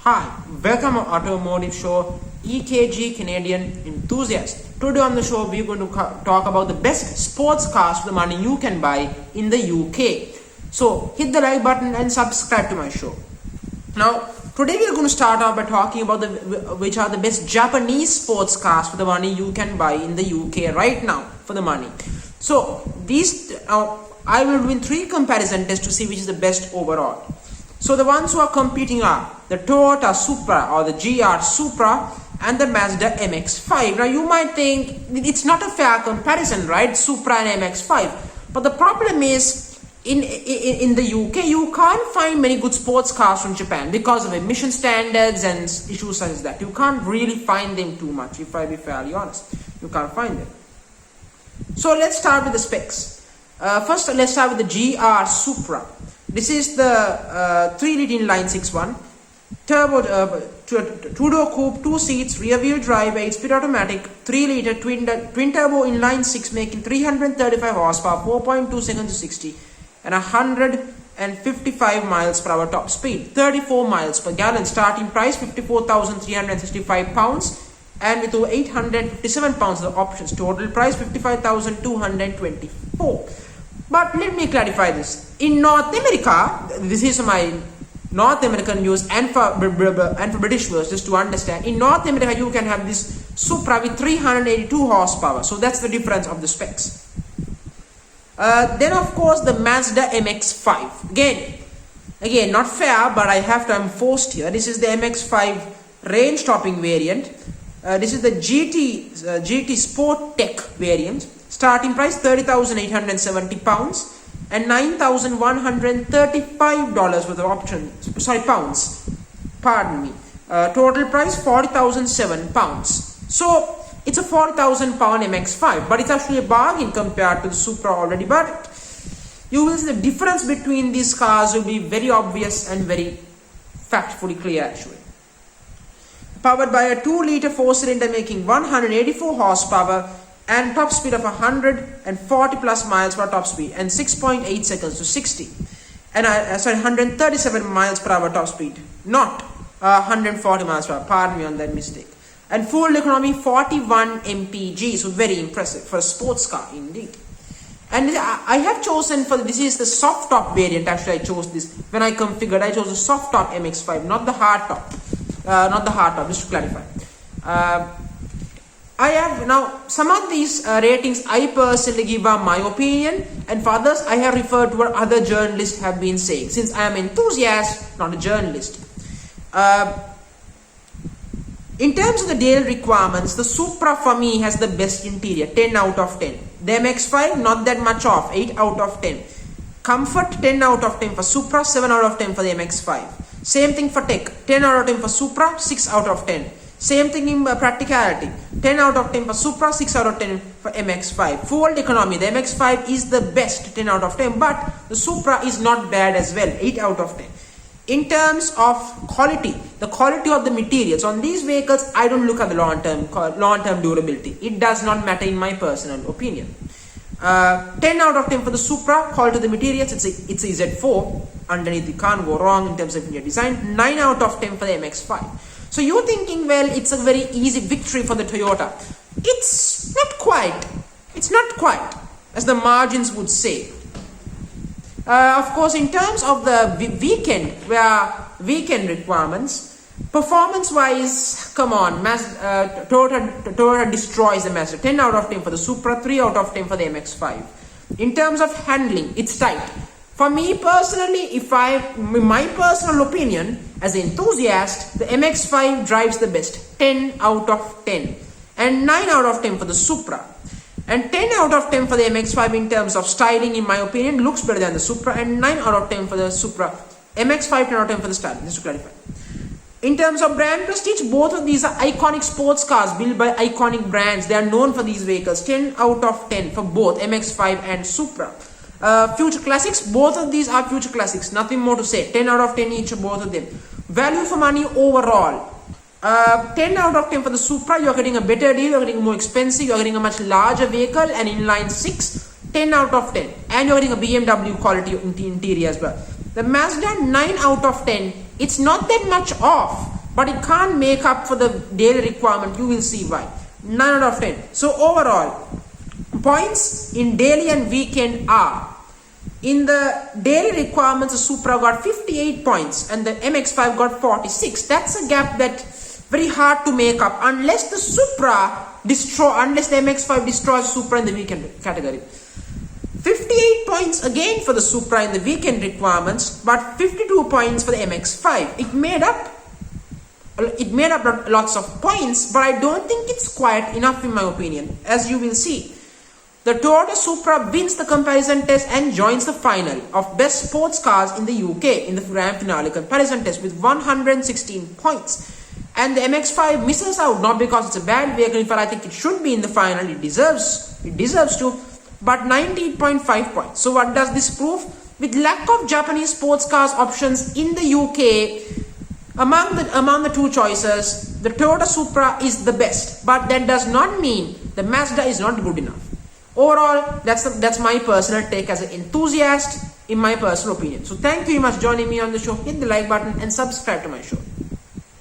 Hi, welcome to Automotive Show, EKG Canadian Enthusiast. Today on the show, we're going to talk about the best sports cars for the money you can buy in the UK. So hit the like button and subscribe to my show. Now, today we're going to start off by talking about which are the best Japanese sports cars for the money you can buy in the UK right now for the money. So these, I will do in 3 comparison tests to see which is the best overall. So the ones who are competing are the Toyota Supra or the GR Supra and the Mazda MX5. Now you might think it's not a fair comparison, right? Supra and MX5. But the problem is in the UK you can't find many good sports cars from Japan because of emission standards and issues such as that. You can't really find them too much, if I be fairly honest. You can't find them. So let's start with the specs. First let's start with the GR Supra. This is the 3-liter inline 6.1 turbo, 2-door coupe, 2 seats, rear-wheel drive, 8-speed automatic, 3-liter twin turbo inline 6, making 335 horsepower, 4.2 seconds to 60, and 155 miles per hour top speed, 34 miles per gallon. Starting price 54,365 pounds, and with over 857 pounds of options. Total price 55,224. But let me clarify this. In North America, this is my North American news and for British viewers, just to understand. In North America, you can have this Supra with 382 horsepower. So that's the difference of the specs. Then of course the Mazda MX5. Again, not fair, but I'm forced here. This is the MX5 range topping variant. This is the GT Sport Tech variant. Starting price 30,870 pounds and $9,135 worth of options. Pounds. Pardon me. Total price 40,007 pounds. So it's a 40,000 pound MX5, but it's actually a bargain compared to the Supra already. But you will see the difference between these cars will be very obvious and very factfully clear actually. Powered by a 2-liter 4-cylinder making 184 horsepower and top speed of 140 plus miles per top speed and 6.8 seconds to 60, and 137 miles per hour top speed, not 140 miles per hour. Pardon me on that mistake. And full economy 41 mpg, so very impressive for a sports car indeed. And I have chosen this is the soft top variant. Actually, I chose this when I configured. I chose the soft top MX5, not the hard top. Just to clarify. I have now some of these ratings I personally give are my opinion, and for others I have referred to what other journalists have been saying, since I am an enthusiast, not a journalist. In terms of the daily requirements, the Supra for me has the best interior, 10 out of 10. The MX5 not that much off, 8 out of 10. Comfort 10 out of 10 for Supra, 7 out of 10 for the MX5. Same thing for tech, 10 out of 10 for Supra, 6 out of 10. Same thing in practicality, 10 out of 10 for Supra, 6 out of 10 for MX5. Fuel economy, the MX5 is the best, 10 out of 10, but the Supra is not bad as well, 8 out of 10. In terms of quality, the quality of the materials on these vehicles, I don't look at the long-term durability. It does not matter in my personal opinion. 10 out of 10 for the Supra, quality of the materials, it's a Z4. Underneath you can't go wrong in terms of interior design. 9 out of 10 for the MX5. So you're thinking, well, it's a very easy victory for the Toyota. It's not quite, as the margins would say. Of course, in terms of the weekend requirements, performance-wise, come on, Toyota destroys the Mazda. 10 out of 10 for the Supra, 3 out of 10 for the MX5. In terms of handling, it's tight. For me personally, in my personal opinion, as an enthusiast, the MX5 drives the best, 10 out of 10. And 9 out of 10 for the Supra. And 10 out of 10 for the MX5 in terms of styling, in my opinion, looks better than the Supra. And 9 out of 10 for the Supra. MX5, 10 out of 10 for the styling, just to clarify. In terms of brand prestige, both of these are iconic sports cars built by iconic brands. They are known for these vehicles. 10 out of 10 for both MX5 and Supra. Future classics, both of these are future classics, nothing more to say. 10 out of 10 each of both of them. Value for money overall, 10 out of 10 for the Supra. You're getting a better deal, you're getting more expensive, you're getting a much larger vehicle, and inline 6, 10 out of 10, and you're getting a BMW quality interior as well. The Mazda 9 out of 10, it's not that much off, but it can't make up for the daily requirement. You will see why. 9 out of 10. So overall, points in daily and weekend are: in the daily requirements, the Supra got 58 points and the MX5 got 46. That's a gap that very hard to make up unless the MX5 destroys Supra in the weekend category. 58 points again for the Supra in the weekend requirements, but 52 points for the MX5. It made up lots of points, but I don't think it's quite enough in my opinion. As you will see, the Toyota Supra wins the comparison test and joins the final of best sports cars in the UK in the grand finale comparison test with 116 points. And the MX5 misses out, not because it's a bad vehicle. In fact, I think it should be in the final. It deserves to, but 98.5 points. So what does this prove? With lack of Japanese sports cars options in the UK, among the two choices, the Toyota Supra is the best. But that does not mean the Mazda is not good enough. Overall, that's my personal take as an enthusiast, in my personal opinion. So thank you very much for joining me on the show. Hit the like button and subscribe to my show.